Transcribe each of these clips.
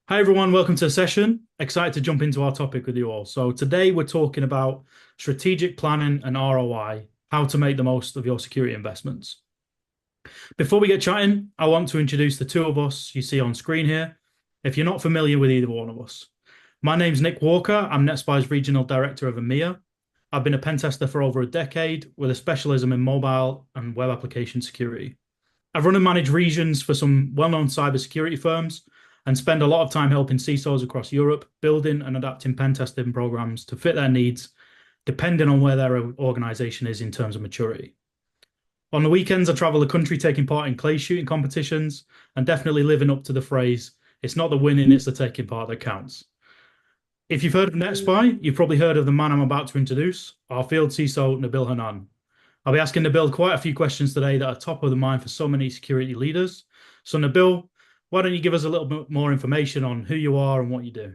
Hi everyone, welcome to the session. Excited to jump into our topic with you all. So today we're talking about strategic planning and ROI, how to make the most of your security investments. Before we get chatting, I want to introduce the two of us you see on screen here. If you're not familiar with either one of us, my name's Nick Walker. I'm NetSPI's Regional Director of EMEA. I've been a pen tester for over a decade with a specialism in mobile and web application security. I've run and managed regions for some well-known cybersecurity firms and spend a lot of time helping CISOs across Europe building and adapting pen testing programs to fit their needs, depending on where their organization is in terms of maturity. On the weekends, I travel the country taking part in clay shooting competitions and definitely living up to the phrase, it's not the winning, it's the taking part that counts. If you've heard of NetSPI, you've probably heard of the man I'm about to introduce, our field CISO, Nabil Hannan. I'll be asking Nabil quite a few questions today that are top of the mind for so many security leaders. So Nabil, why don't you give us a little bit more information on who you are and what you do?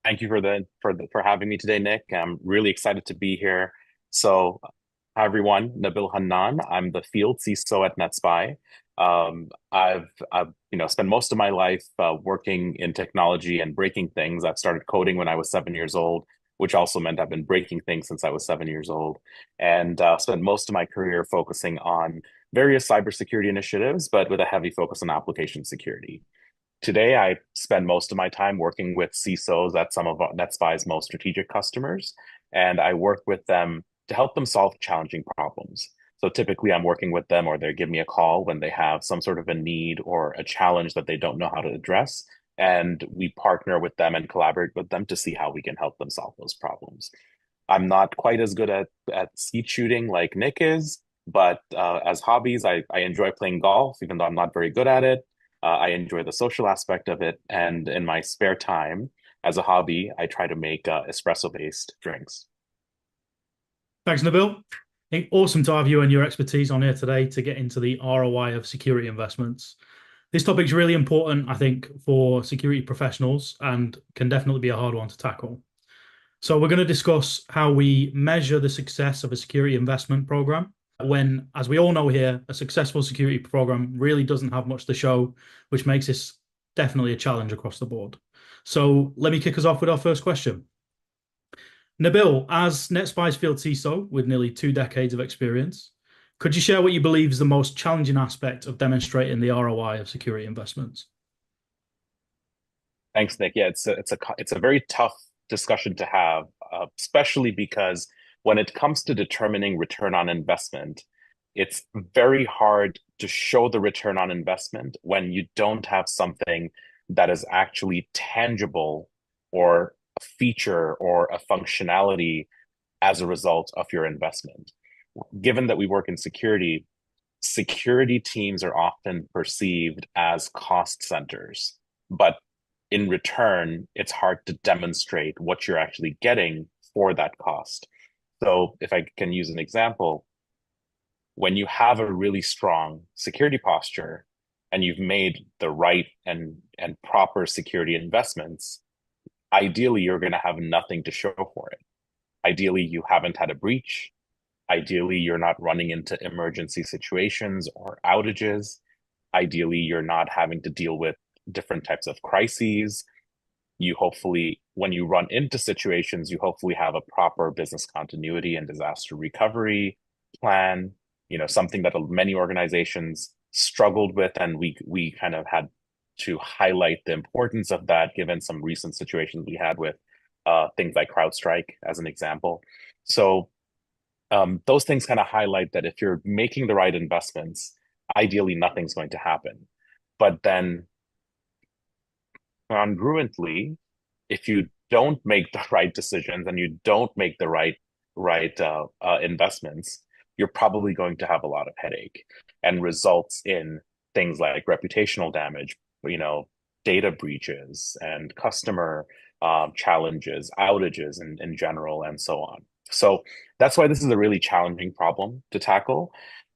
Thank you for having me today, Nick. I'm really excited to be here. So, hi everyone, Nabil Hannan. I'm the field CISO at NetSPI. I've spent most of my life working in technology and breaking things. I've started coding when I was 7 years old, which also meant I've been breaking things since I was 7 years old, and spent most of my career focusing on various cybersecurity initiatives, but with a heavy focus on application security. Today, I spend most of my time working with CISOs at some of NetSPI's most strategic customers, and I work with them to help them solve challenging problems. So typically, I'm working with them, or they give me a call when they have some sort of a need or a challenge that they don't know how to address, and we partner with them and collaborate with them to see how we can help them solve those problems. I'm not quite as good at skeet shooting like Nick is, but as hobbies, I enjoy playing golf, even though I'm not very good at it. I enjoy the social aspect of it, and in my spare time, as a hobby, I try to make espresso-based drinks. Thanks, Nabil. Awesome to have you and your expertise on here today to get into the ROI of security investments. This topic is really important, I think, for security professionals and can definitely be a hard one to tackle. So we're going to discuss how we measure the success of a security investment program when, as we all know here, a successful security program really doesn't have much to show, which makes this definitely a challenge across the board. So let me kick us off with our first question. Nabil, as NetSPI's field CISO with nearly 2 decades of experience, could you share what you believe is the most challenging aspect of demonstrating the ROI of security investments? Thanks, Nick. Yeah, it's a very tough discussion to have, especially because when it comes to determining return on investment, it's very hard to show the return on investment when you don't have something that is actually tangible or a feature or a functionality as a result of your investment. Given that we work in security, security teams are often perceived as cost centers, but in return, it's hard to demonstrate what you're actually getting for that cost. So, if I can use an example, when you have a really strong security posture and you've made the right and proper security investments, ideally you're going to have nothing to show for it. Ideally, you haven't had a breach. Ideally, you're not running into emergency situations or outages. Ideally, you're not having to deal with different types of crises. You hopefully, when you run into situations, you hopefully have a proper business continuity and disaster recovery plan, something that many organizations struggled with, and we kind of had to highlight the importance of that given some recent situations we had with things like CrowdStrike as an example. So those things kind of highlight that if you're making the right investments, ideally nothing's going to happen. But then congruently, if you don't make the right decisions and you don't make the right investments, you're probably going to have a lot of headache and results in things like reputational damage, data breaches and customer challenges, outages in general, and so on. So that's why this is a really challenging problem to tackle,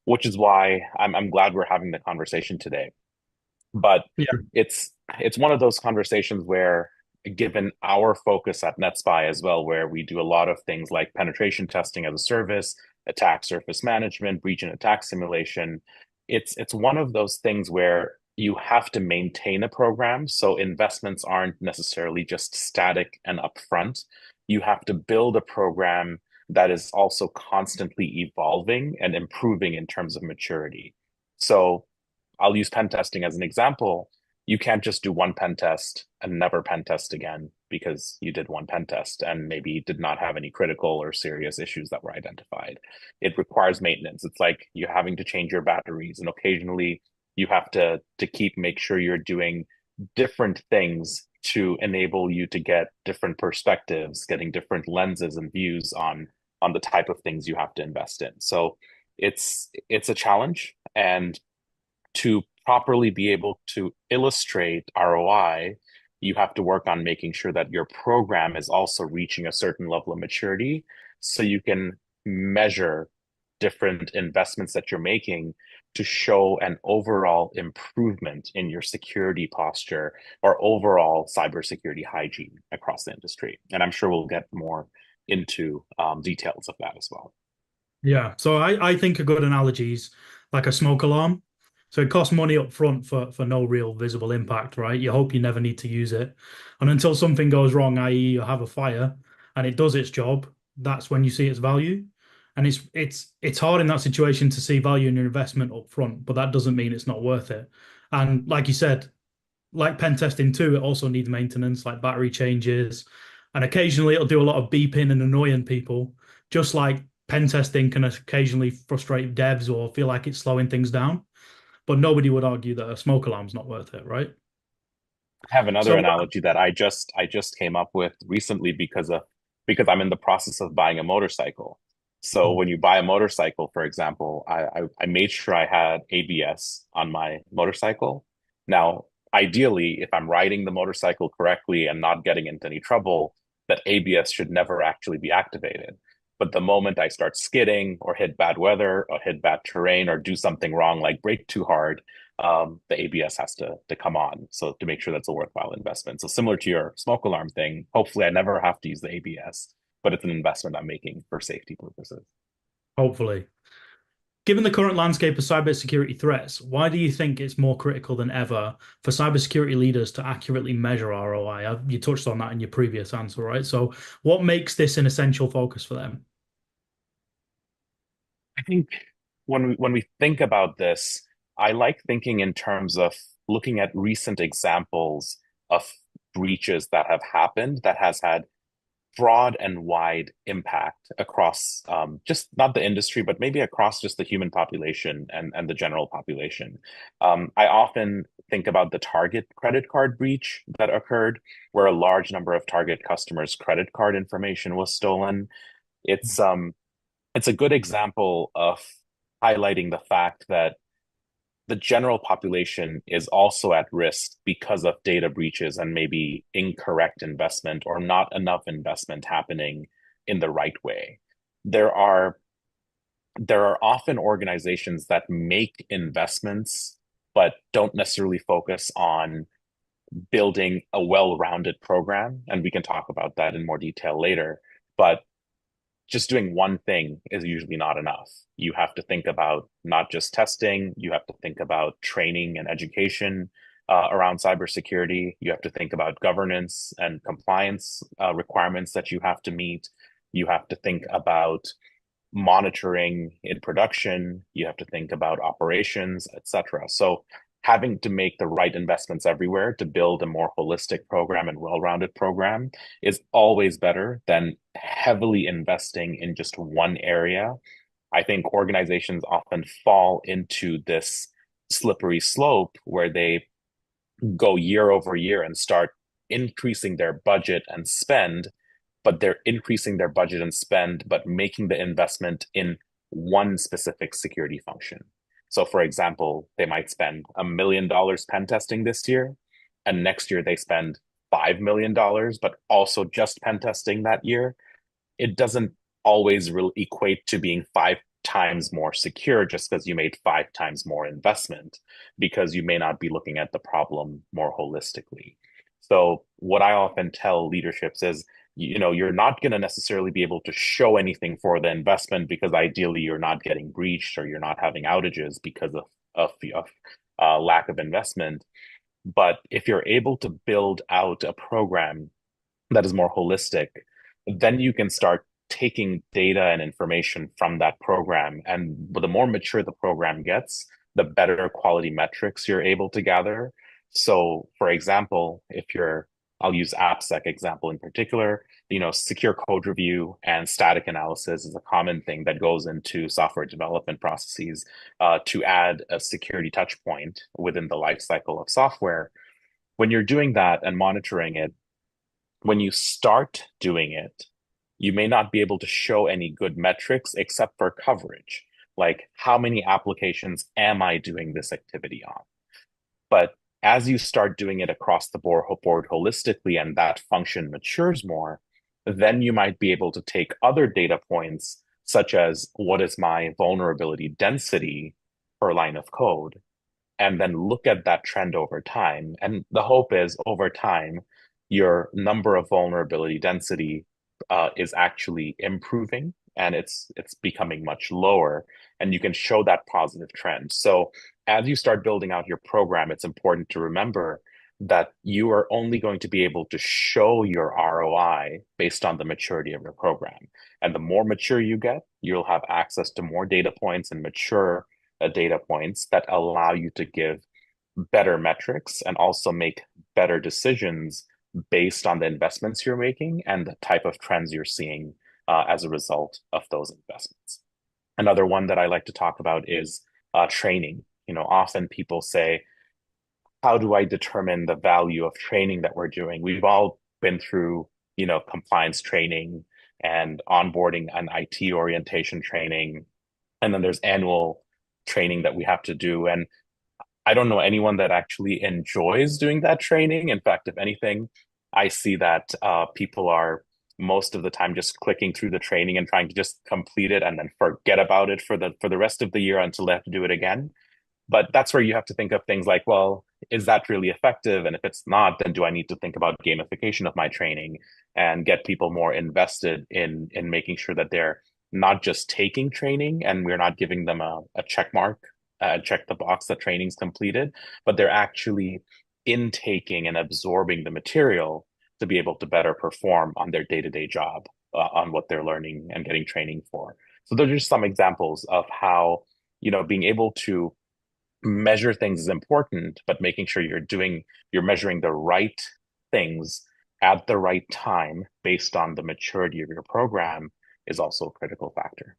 which is why I'm glad we're having the conversation today. But Yeah. it's one of those conversations where, given our focus at NetSPI as well, where we do a lot of things like penetration testing as a service, attack surface management, breach and attack simulation, it's one of those things where you have to maintain a program. So investments aren't necessarily just static and upfront. You have to build a program that is also constantly evolving and improving in terms of maturity. So I'll use pen testing as an example. You can't just do one pen test and never pen test again because you did one pen test and maybe did not have any critical or serious issues that were identified. It requires maintenance. It's like you having to change your batteries, and occasionally you have to make sure you're doing different things to enable you to get different perspectives, getting different lenses and views on the type of things you have to invest in. So it's a challenge, and to properly be able to illustrate ROI, you have to work on making sure that your program is also reaching a certain level of maturity so you can measure different investments that you're making to show an overall improvement in your security posture or overall cybersecurity hygiene across the industry. And I'm sure we'll get more into details of that as well. Yeah. So I think a good analogy is like a smoke alarm. So it costs money up front for no real visible impact, right? You hope you never need to use it. And until something goes wrong, i.e., you have a fire and it does its job, that's when you see its value. And it's hard in that situation to see value in your investment up front, but that doesn't mean it's not worth it. And like you said, like pen testing too, it also needs maintenance, like battery changes, and occasionally it'll do a lot of beeping and annoying people, just like pen testing can occasionally frustrate devs or feel like it's slowing things down. But nobody would argue that a smoke alarm's not worth it, right? I have another So, analogy that I just came up with recently because I'm in the process of buying a motorcycle. So oh, when you buy a motorcycle, for example, I made sure I had ABS on my motorcycle. Now, ideally, if I'm riding the motorcycle correctly and not getting into any trouble, that ABS should never actually be activated. But the moment I start skidding or hit bad weather or hit bad terrain or do something wrong, like brake too hard, the ABS has to come on. So to make sure that's a worthwhile investment. So similar to your smoke alarm thing, hopefully I never have to use the ABS, but it's an investment I'm making for safety purposes. hopefully. Given the current landscape of cybersecurity threats, why do you think it's more critical than ever for cybersecurity leaders to accurately measure ROI? You touched on that in your previous answer, right? So, what makes this an essential focus for them? I think when we think about this, I like thinking in terms of looking at recent examples of breaches that have happened that has had broad and wide impact across just not the industry, but maybe across just the human population and the general population. I often think about the Target credit card breach that occurred, where a large number of Target customers' credit card information was stolen. It's um, it's a good example of highlighting the fact that the general population is also at risk because of data breaches and maybe incorrect investment or not enough investment happening in the right way. There are there are often organizations that make investments but don't necessarily focus on building a well-rounded program, and we can talk about that in more detail later. But just doing one thing is usually not enough. You have to think about not just testing, you have to think about training and education around cybersecurity. You have to think about governance and compliance requirements that you have to meet. You have to think about monitoring in production. You have to think about operations, etc. So having to make the right investments everywhere to build a more holistic program and well-rounded program is always better than heavily investing in just one area. I think organizations often fall into this slippery slope where they go year over year and start increasing their budget and spend, but they're increasing their budget and spend, but making the investment in one specific security function. So, for example, they might spend $1 million pen testing this year, and next year they spend $5 million, but also just pen testing that year. It doesn't always really equate to being 5 times more secure just because you made 5 times more investment, because you may not be looking at the problem more holistically. So, what I often tell leaderships is, you're not going to necessarily be able to show anything for the investment because ideally you're not getting breached or you're not having outages because of lack of investment. But if you're able to build out a program that is more holistic, then you can start taking data and information from that program. And the more mature the program gets, the better quality metrics you're able to gather. So, for example, I'll use AppSec example in particular, secure code review and static analysis is a common thing that goes into software development processes to add a security touch point within the lifecycle of software. When you're doing that and monitoring it, when you start doing it, you may not be able to show any good metrics except for coverage. Like, how many applications am I doing this activity on? But as you start doing it across the board holistically and that function matures more, then you might be able to take other data points, such as what is my vulnerability density per line of code, and then look at that trend over time. And the hope is over time, your number of vulnerability density is actually improving and it's becoming much lower, and you can show that positive trend. So as you start building out your program, it's important to remember that you are only going to be able to show your ROI based on the maturity of your program. And the more mature you get, you'll have access to more data points and mature data points that allow you to give better metrics and also make better decisions based on the investments you're making and the type of trends you're seeing as a result of those investments. Another one that I like to talk about is training. Often people say, how do I determine the value of training that we're doing? We've all been through, compliance training and onboarding and IT orientation training. And then there's annual training that we have to do. And I don't know anyone that actually enjoys doing that training. In fact, if anything, I see that people are most of the time just clicking through the training and trying to just complete it and then forget about it for the rest of the year until they have to do it again. But that's where you have to think of things like, well, is that really effective? And if it's not, then do I need to think about gamification of my training and get people more invested in making sure that they're not just taking training and we're not giving them a check mark, check the box that training's completed, but they're actually intaking and absorbing the material to be able to better perform on their day-to-day job on what they're learning and getting training for. So those are just some examples of how, being able to measure things is important, but making sure you're measuring the right things at the right time based on the maturity of your program is also a critical factor.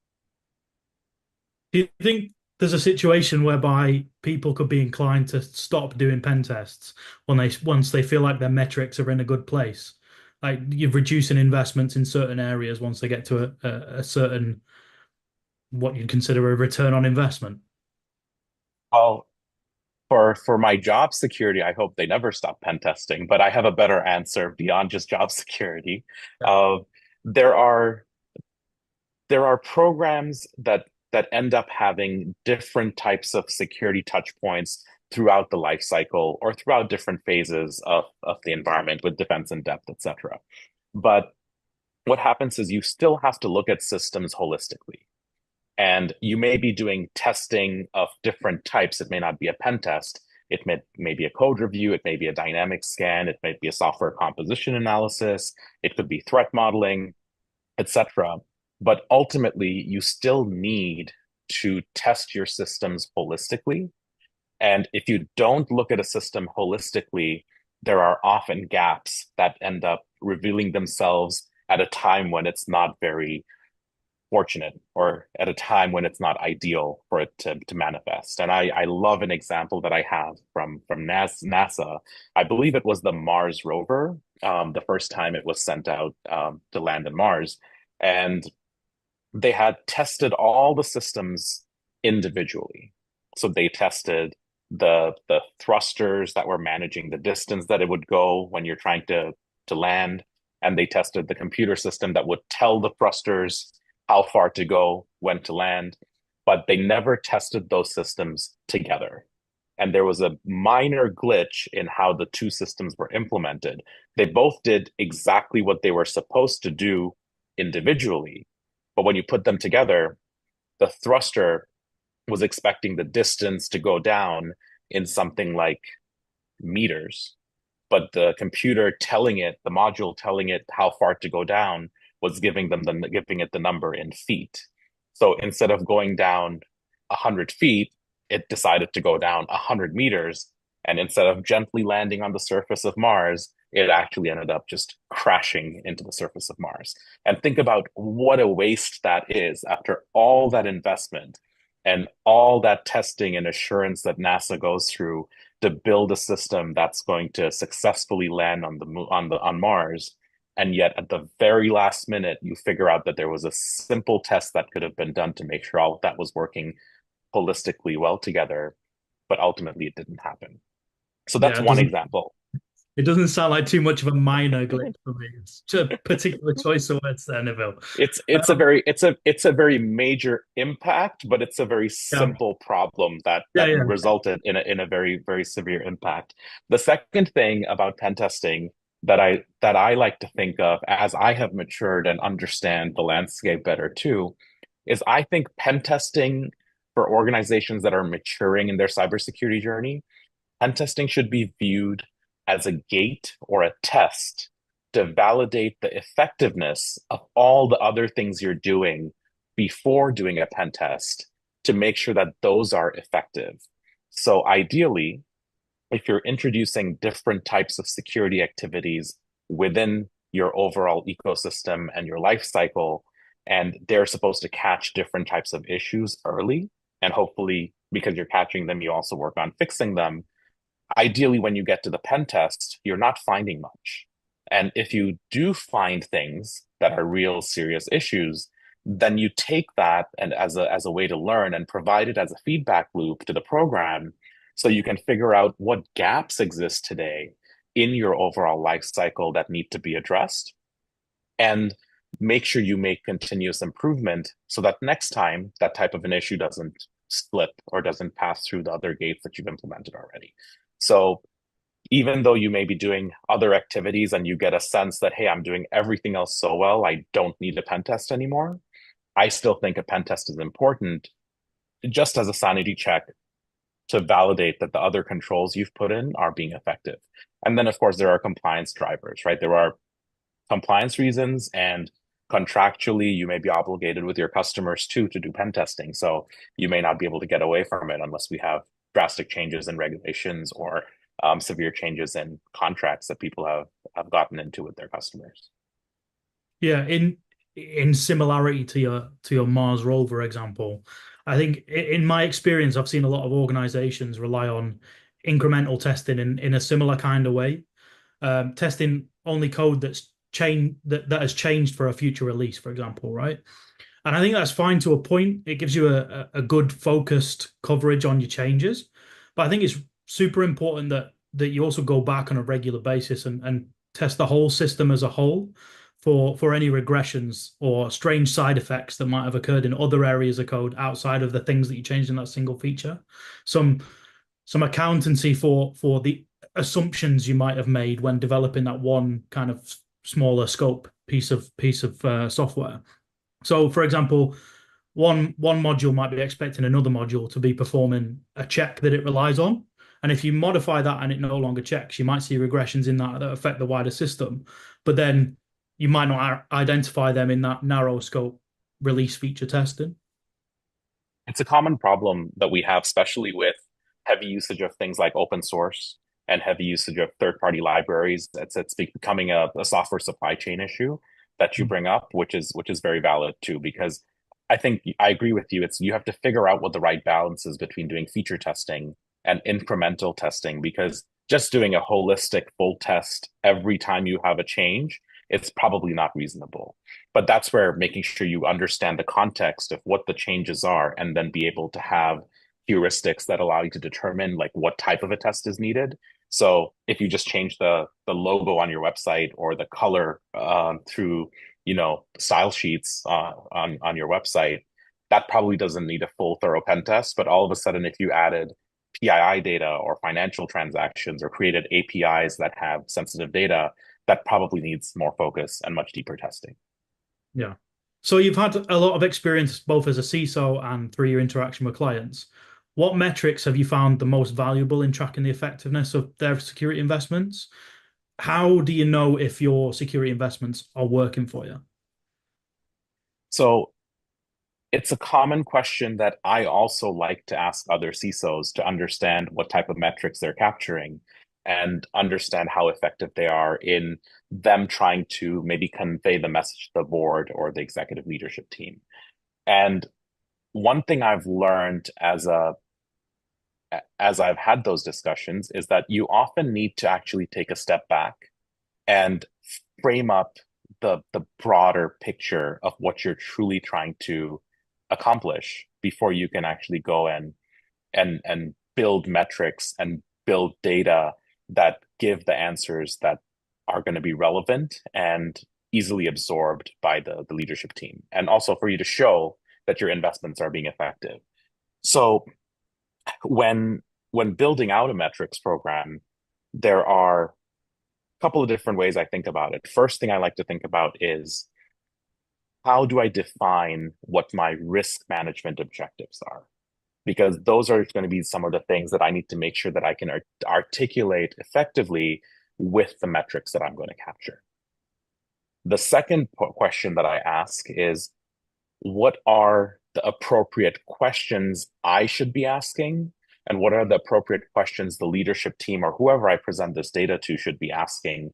Do you think there's a situation whereby people could be inclined to stop doing pen tests once they feel like their metrics are in a good place? Like, you're reducing investments in certain areas once they get to a certain, what you'd consider a return on investment. Well, for my job security, I hope they never stop pen testing, but I have a better answer beyond just job security. Uh, there are programs that end up having different types of security touch points throughout the life cycle or throughout different phases of the environment with defense in depth, etc. But what happens is you still have to look at systems holistically. And you may be doing testing of different types. It may not be a pen test. It may be a code review. It may be a dynamic scan. It may be a software composition analysis. It could be threat modeling, etc. But ultimately, you still need to test your systems holistically. And if you don't look at a system holistically, there are often gaps that end up revealing themselves at a time when it's not very fortunate or at a time when it's not ideal for it to manifest. And I love an example that I have from NASA. I believe it was the Mars rover, the first time it was sent out to land on Mars. And they had tested all the systems individually. So they tested the thrusters that were managing the distance that it would go when you're trying to land. And they tested the computer system that would tell the thrusters how far to go, when to land, but they never tested those systems together. And there was a minor glitch in how the two systems were implemented. They both did exactly what they were supposed to do individually, but when you put them together, the thruster was expecting the distance to go down in something like meters, but the computer telling it, the module telling it how far to go down was giving it the number in feet. So instead of going down 100 feet, it decided to go down 100 meters. And instead of gently landing on the surface of Mars, it actually ended up just crashing into the surface of Mars. And think about what a waste that is after all that investment and all that testing and assurance that NASA goes through to build a system that's going to successfully land on Mars. And yet at the very last minute, you figure out that there was a simple test that could have been done to make sure all of that was working holistically well together, but ultimately it didn't happen. So that's Yeah, one example. it doesn't sound like too much of a minor glitch for me. It's just a particular choice of words there, Nabil. Um, It's a very major impact, but it's a very yeah, simple problem that yeah, yeah, resulted in a very severe impact. The second thing about pen testing that I like to think of as I have matured and understand the landscape better too, is I think pen testing for organizations that are maturing in their cybersecurity journey, pen testing should be viewed as a gate or a test to validate the effectiveness of all the other things you're doing before doing a pen test to make sure that those are effective. So ideally, if you're introducing different types of security activities within your overall ecosystem and your life cycle, and they're supposed to catch different types of issues early, and hopefully, because you're catching them, you also work on fixing them. Ideally, when you get to the pen test, you're not finding much. And if you do find things that are real serious issues, then you take that and as a way to learn and provide it as a feedback loop to the program so you can figure out what gaps exist today in your overall life cycle that need to be addressed and make sure you make continuous improvement so that next time that type of an issue doesn't slip or doesn't pass through the other gates that you've implemented already. So even though you may be doing other activities and you get a sense that, hey, I'm doing everything else so well, I don't need a pen test anymore. I still think a pen test is important just as a sanity check to validate that the other controls you've put in are being effective. And then, of course, there are compliance drivers, right? There are compliance reasons and contractually you may be obligated with your customers too to do pen testing. So you may not be able to get away from it unless we have drastic changes in regulations or severe changes in contracts that people have gotten into with their customers. yeah. In similarity to your Mars rover example, I think in my experience, I've seen a lot of organizations rely on incremental testing in a similar kind of way, testing only code that has changed for a future release, for example, right? And I think that's fine to a point. It gives you a good focused coverage on your changes. But I think it's super important that you also go back on a regular basis and test the whole system as a whole for any regressions or strange side effects that might have occurred in other areas of code outside of the things that you changed in that single feature. Some some accountancy for the assumptions you might have made when developing that one kind of smaller scope piece of software. So, for example, one module might be expecting another module to be performing a check that it relies on. And if you modify that and it no longer checks, you might see regressions in that affect the wider system. But then you might not identify them in that narrow scope release feature testing. It's a common problem that we have, especially with heavy usage of things like open source and heavy usage of third-party libraries. It's becoming a software supply chain issue that you bring up, which is very valid too, because I think I agree with you. It's you have to figure out what the right balance is between doing feature testing and incremental testing, because just doing a holistic full test every time you have a change, it's probably not reasonable. But that's where making sure you understand the context of what the changes are and then be able to have heuristics that allow you to determine like what type of a test is needed. So if you just change the logo on your website or the color through style sheets on your website, that probably doesn't need a full thorough pen test. But all of a sudden, if you added PII data or financial transactions or created APIs that have sensitive data, that probably needs more focus and much deeper testing. Yeah. So you've had a lot of experience both as a CISO and through your interaction with clients. What metrics have you found the most valuable in tracking the effectiveness of their security investments? How do you know if your security investments are working for you? So it's a common question that I also like to ask other CISOs to understand what type of metrics they're capturing and understand how effective they are in them trying to maybe convey the message to the board or the executive leadership team. And one thing I've learned as I've had those discussions is that you often need to actually take a step back and frame up the broader picture of what you're truly trying to accomplish before you can actually go and build metrics and build data that give the answers that are going to be relevant and easily absorbed by the leadership team, and also for you to show that your investments are being effective. So when when building out a metrics program, there are a couple of different ways I think about it. First thing I like to think about is, how do I define what my risk management objectives are? Because those are going to be some of the things that I need to make sure that I can articulate effectively with the metrics that I'm going to capture. The second question that I ask is, what are the appropriate questions I should be asking? And what are the appropriate questions the leadership team or whoever I present this data to should be asking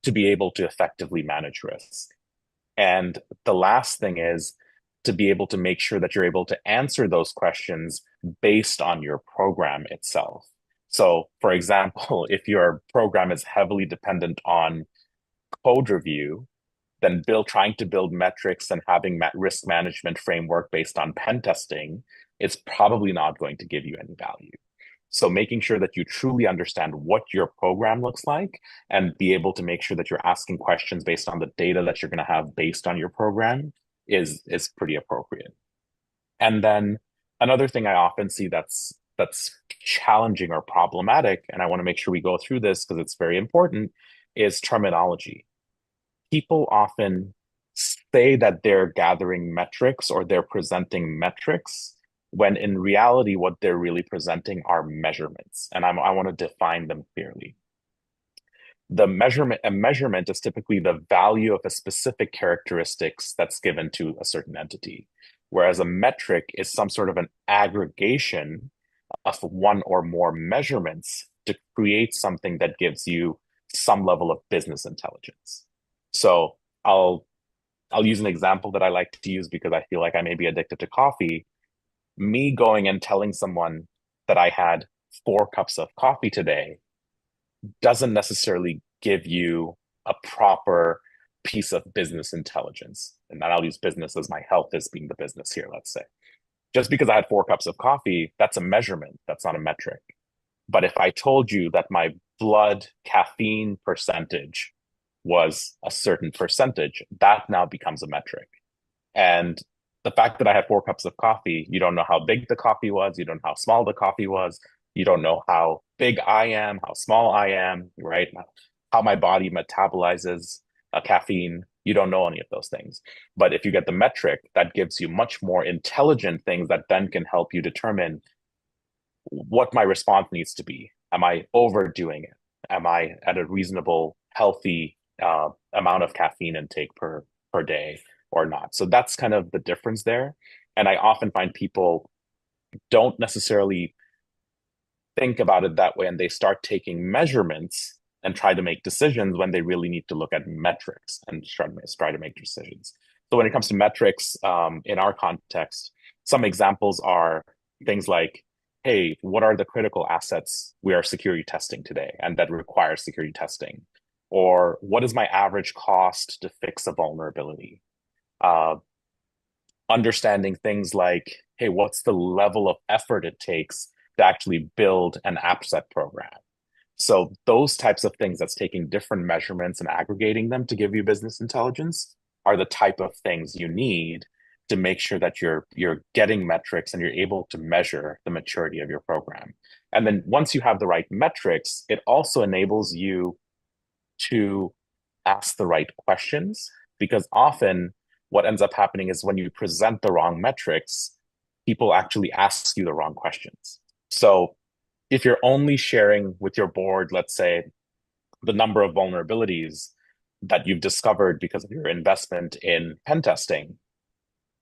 to be able to effectively manage risk? And the last thing is to be able to make sure that you're able to answer those questions based on your program itself. So, for example, if your program is heavily dependent on code review, then trying to build metrics and having risk management framework based on pen testing is probably not going to give you any value. So making sure that you truly understand what your program looks like and be able to make sure that you're asking questions based on the data that you're going to have based on your program is pretty appropriate. And then another thing I often see that's challenging or problematic, and I want to make sure we go through this because it's very important, is terminology. People often say that they're gathering metrics or they're presenting metrics, when in reality, what they're really presenting are measurements. And I want to define them clearly. A measurement is typically the value of a specific characteristics that's given to a certain entity, whereas a metric is some sort of an aggregation of one or more measurements to create something that gives you some level of business intelligence. So I'll use an example that I like to use because I feel like I may be addicted to coffee. Me going and telling someone that I had 4 cups of coffee today doesn't necessarily give you a proper piece of business intelligence. And I'll use business as my health as being the business here, let's say. Just because I had 4 cups of coffee, that's a measurement, that's not a metric. But if I told you that my blood caffeine percentage was a certain percentage, that now becomes a metric. And the fact that I had 4 cups of coffee, you don't know how big the coffee was, you don't know how small the coffee was, you don't know how big I am, how small I am, right? How my body metabolizes caffeine. You don't know any of those things. But if you get the metric, that gives you much more intelligent things that then can help you determine what my response needs to be. Am I overdoing it? Am I at a reasonable, healthy amount of caffeine intake per day or not? So that's kind of the difference there. And I often find people don't necessarily think about it that way, and they start taking measurements and try to make decisions when they really need to look at metrics and try to make decisions. So when it comes to metrics, in our context, some examples are things like, hey, what are the critical assets we are security testing today and that require security testing? Or what is my average cost to fix a vulnerability? Understanding things like, hey, what's the level of effort it takes to actually build an AppSec program? So those types of things that's taking different measurements and aggregating them to give you business intelligence are the type of things you need to make sure that you're getting metrics and you're able to measure the maturity of your program. And then once you have the right metrics, it also enables you to ask the right questions, because often what ends up happening is when you present the wrong metrics, people actually ask you the wrong questions. So if you're only sharing with your board, let's say, the number of vulnerabilities that you've discovered because of your investment in pen testing,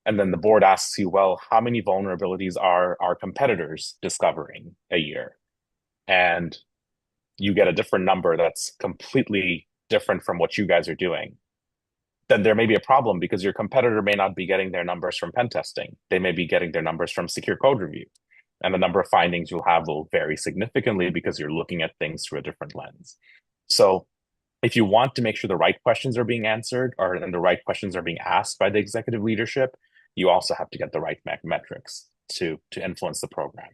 and then the board asks you, well, how many vulnerabilities are our competitors discovering a year? And you get a different number that's completely different from what you guys are doing, then there may be a problem because your competitor may not be getting their numbers from pen testing. They may be getting their numbers from secure code review. And the number of findings you'll have will vary significantly because you're looking at things through a different lens. So if you want to make sure the right questions are being answered and the right questions are being asked by the executive leadership, you also have to get the right metrics to influence the program.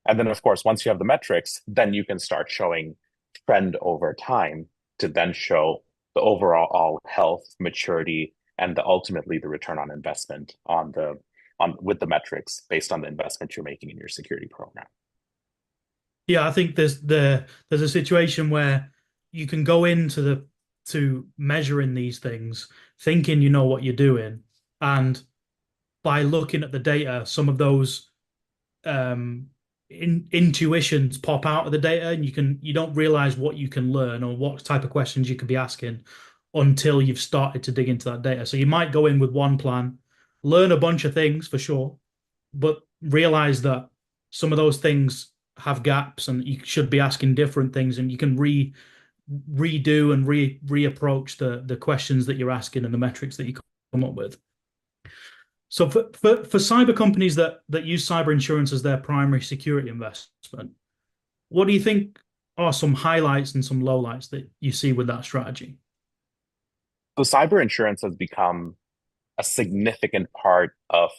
And then, of course, once you have the metrics, then you can start showing trend over time to then show the overall health, maturity, and ultimately the return on investment with the metrics based on the investment you're making in your security program. Yeah, I think there's a situation where you can go into measuring these things, thinking you know what you're doing, and by looking at the data, some of those intuitions pop out of the data, and you don't realize what you can learn or what type of questions you could be asking until you've started to dig into that data. So you might go in with one plan, learn a bunch of things for sure, but realize that some of those things have gaps and you should be asking different things, and you can redo and reapproach the questions that you're asking and the metrics that you come up with. So for cyber companies that use cyber insurance as their primary security investment, what do you think are some highlights and some lowlights that you see with that strategy? So cyber insurance has become a significant part of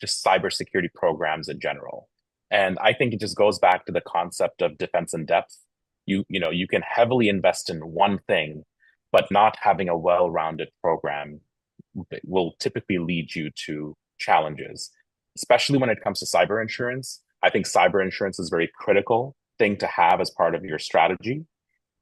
just cybersecurity programs in general. And I think it just goes back to the concept of defense in depth. You can heavily invest in one thing, but not having a well-rounded program will typically lead you to challenges, especially when it comes to cyber insurance. I think cyber insurance is a very critical thing to have as part of your strategy,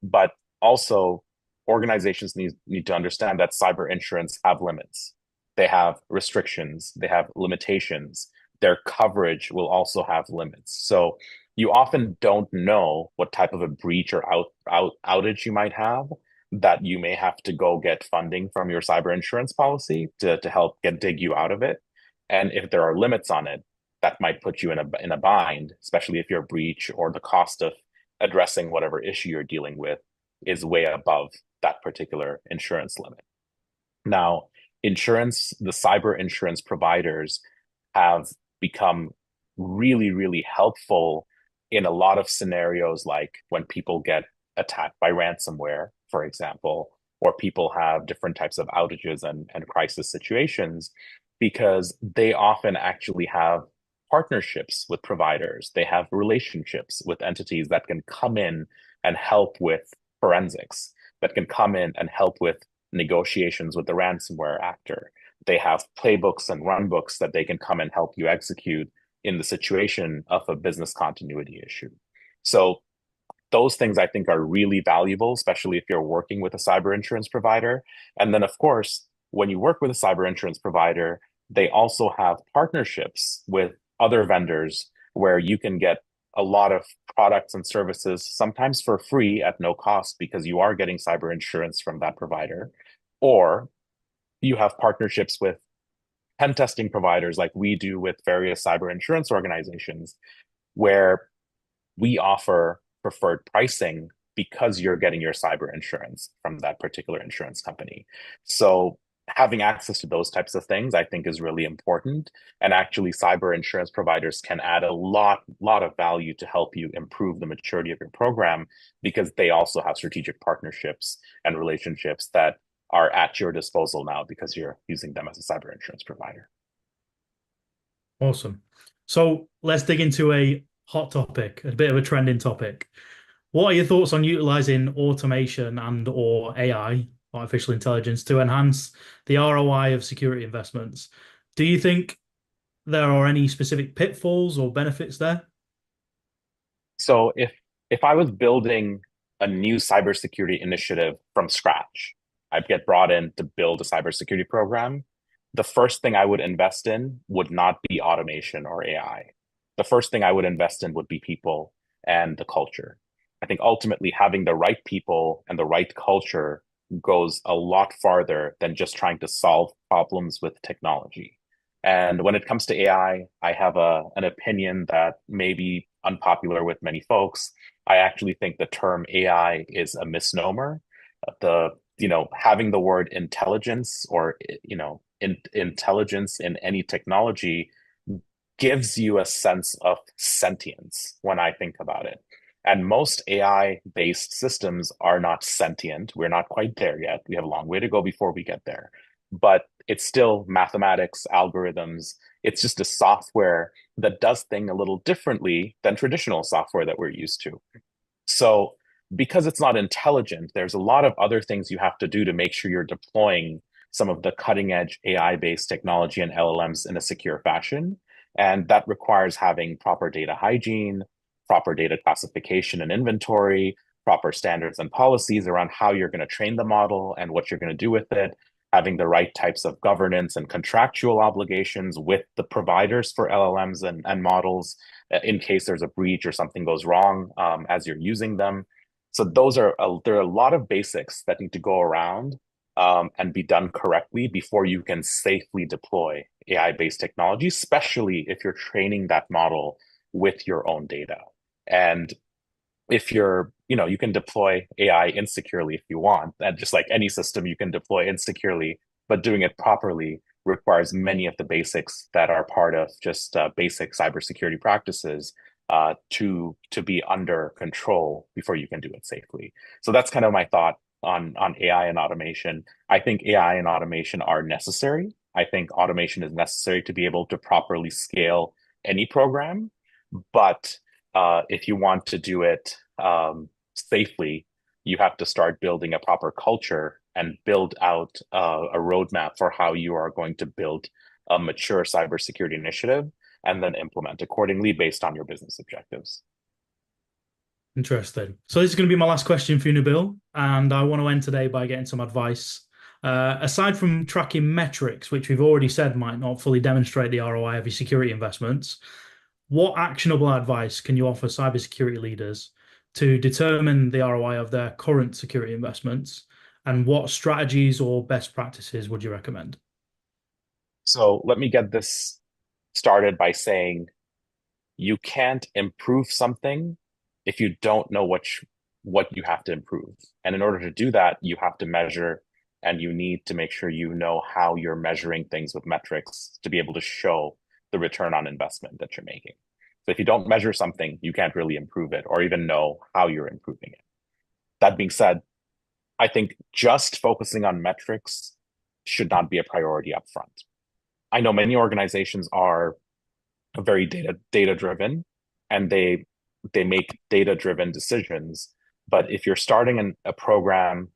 but also organizations need to understand that cyber insurance have limits. They have restrictions, they have limitations. Their coverage will also have limits. So you often don't know what type of a breach or outage you might have, that you may have to go get funding from your cyber insurance policy to help dig you out of it. And if there are limits on it, that might put you in a bind, especially if your breach or the cost of addressing whatever issue you're dealing with is way above that particular insurance limit. Now, the cyber insurance providers have become really, really helpful in a lot of scenarios, like when people get attacked by ransomware, for example, or people have different types of outages and crisis situations, because they often actually have partnerships with providers. They have relationships with entities that can come in and help with forensics, that can come in and help with negotiations with the ransomware actor. They have playbooks and runbooks that they can come and help you execute in the situation of a business continuity issue. So those things I think are really valuable, especially if you're working with a cyber insurance provider. And then, of course, when you work with a cyber insurance provider, they also have partnerships with other vendors where you can get a lot of products and services, sometimes for free at no cost because you are getting cyber insurance from that provider. Or you have partnerships with pen testing providers like we do with various cyber insurance organizations, where we offer preferred pricing because you're getting your cyber insurance from that particular insurance company. So having access to those types of things, I think, is really important. And actually, cyber insurance providers can add a lot of value to help you improve the maturity of your program, because they also have strategic partnerships and relationships that are at your disposal now because you're using them as a cyber insurance provider. Awesome. So let's dig into a hot topic, a bit of a trending topic. What are your thoughts on utilizing automation and/or AI, artificial intelligence, to enhance the ROI of security investments? Do you think there are any specific pitfalls or benefits there? So if I was building a new cybersecurity initiative from scratch, I'd get brought in to build a cybersecurity program. the first thing I would invest in would not be automation or AI. The first thing I would invest in would be people and the culture. I think ultimately having the right people and the right culture goes a lot farther than just trying to solve problems with technology. And when it comes to I have an opinion that may be unpopular with many folks. I actually think the term AI is a misnomer. Having the word intelligence or intelligence in any technology gives you a sense of sentience when I think about it. And most AI based systems are not sentient. We're not quite there yet. We have a long way to go before we get there. But it's still mathematics, algorithms. It's just a software that does things a little differently than traditional software that we're used to. So, because it's not intelligent, there's a lot of other things you have to do to make sure you're deploying some of the cutting edge AI based technology and LLMs in a secure fashion. And that requires having proper data hygiene, proper data classification and inventory, proper standards and policies around how you're going to train the model and what you're going to do with it, having the right types of governance and contractual obligations with the providers for LLMs and models in case there's a breach or something goes wrong as you're using them. So there are a lot of basics that need to go around and be done correctly before you can safely deploy AI-based technology, especially if you're training that model with your own data. And if you can deploy AI insecurely if you want, and just like any system, you can deploy insecurely, but doing it properly requires many of the basics that are part of just basic cybersecurity practices to be under control before you can do it safely. So that's kind of my thought on AI and automation. I think AI and automation are necessary. I think automation is necessary to be able to properly scale any program, but if you want to do it safely, you have to start building a proper culture and build out a roadmap for how you are going to build a mature cybersecurity initiative and then implement accordingly based on your business objectives. Interesting. So this is going to be my last question for you, Nabil, and I want to end today by getting some advice. Aside from tracking metrics, which we've already said might not fully demonstrate the ROI of your security investments, what actionable advice can you offer cybersecurity leaders to determine the ROI of their current security investments, and what strategies or best practices would you recommend? So let me get this started by saying you can't improve something if you don't know what you have to improve. And in order to do that, you have to measure and you need to make sure you know how you're measuring things with metrics to be able to show the return on investment that you're making. So if you don't measure something, you can't really improve it or even know how you're improving it. That being said, I think just focusing on metrics should not be a priority up front. I know many organizations are very data driven and they make data driven decisions. But if you're starting a program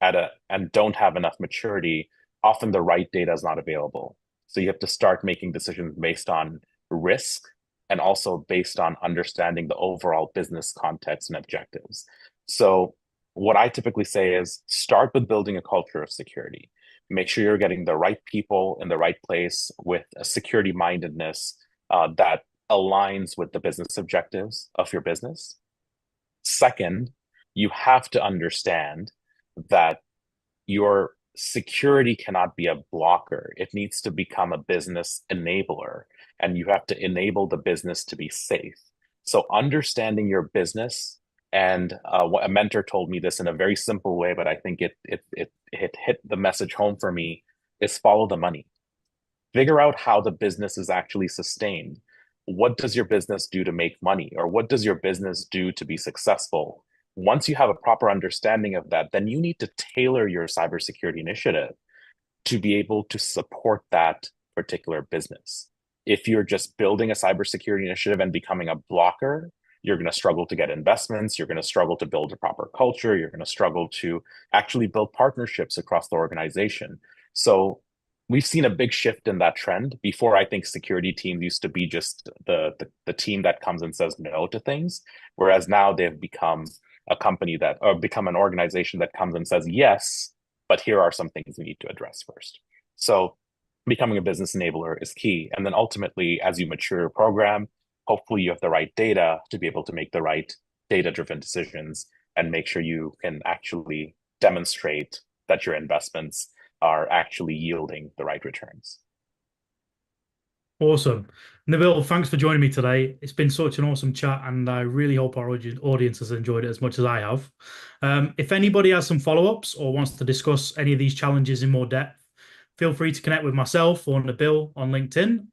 and don't have enough maturity, often the right data is not available. So you have to start making decisions based on risk and also based on understanding the overall business context and objectives. So what I typically say is start with building a culture of security. Make sure you're getting the right people in the right place with a security mindedness that aligns with the business objectives of your business. Second, you have to understand that your security cannot be a blocker. It needs to become a business enabler, and you have to enable the business to be safe. So understanding your business, and what a mentor told me this in a very simple way, but I think it hit the message home for me, is follow the money. Figure out how the business is actually sustained. What does your business do to make money? Or what does your business do to be successful? Once you have a proper understanding of that, then you need to tailor your cybersecurity initiative to be able to support that particular business. If you're just building a cybersecurity initiative and becoming a blocker, you're going to struggle to get investments. You're going to struggle to build a proper culture. You're going to struggle to actually build partnerships across the organization. So we've seen a big shift in that trend. Before, I think security team used to be just the team that comes and says no to things, whereas now they've become a company or become an organization that comes and says yes, but here are some things we need to address first. So becoming a business enabler is key. And then ultimately, as you mature your program, hopefully you have the right data to be able to make the right data-driven decisions and make sure you can actually demonstrate that your investments are actually yielding the right returns. Awesome. Nabil, thanks for joining me today. It's been such an awesome chat, and I really hope our audience has enjoyed it as much as I have. If anybody has some follow-ups or wants to discuss any of these challenges in more depth, feel free to connect with myself or Nabil on LinkedIn.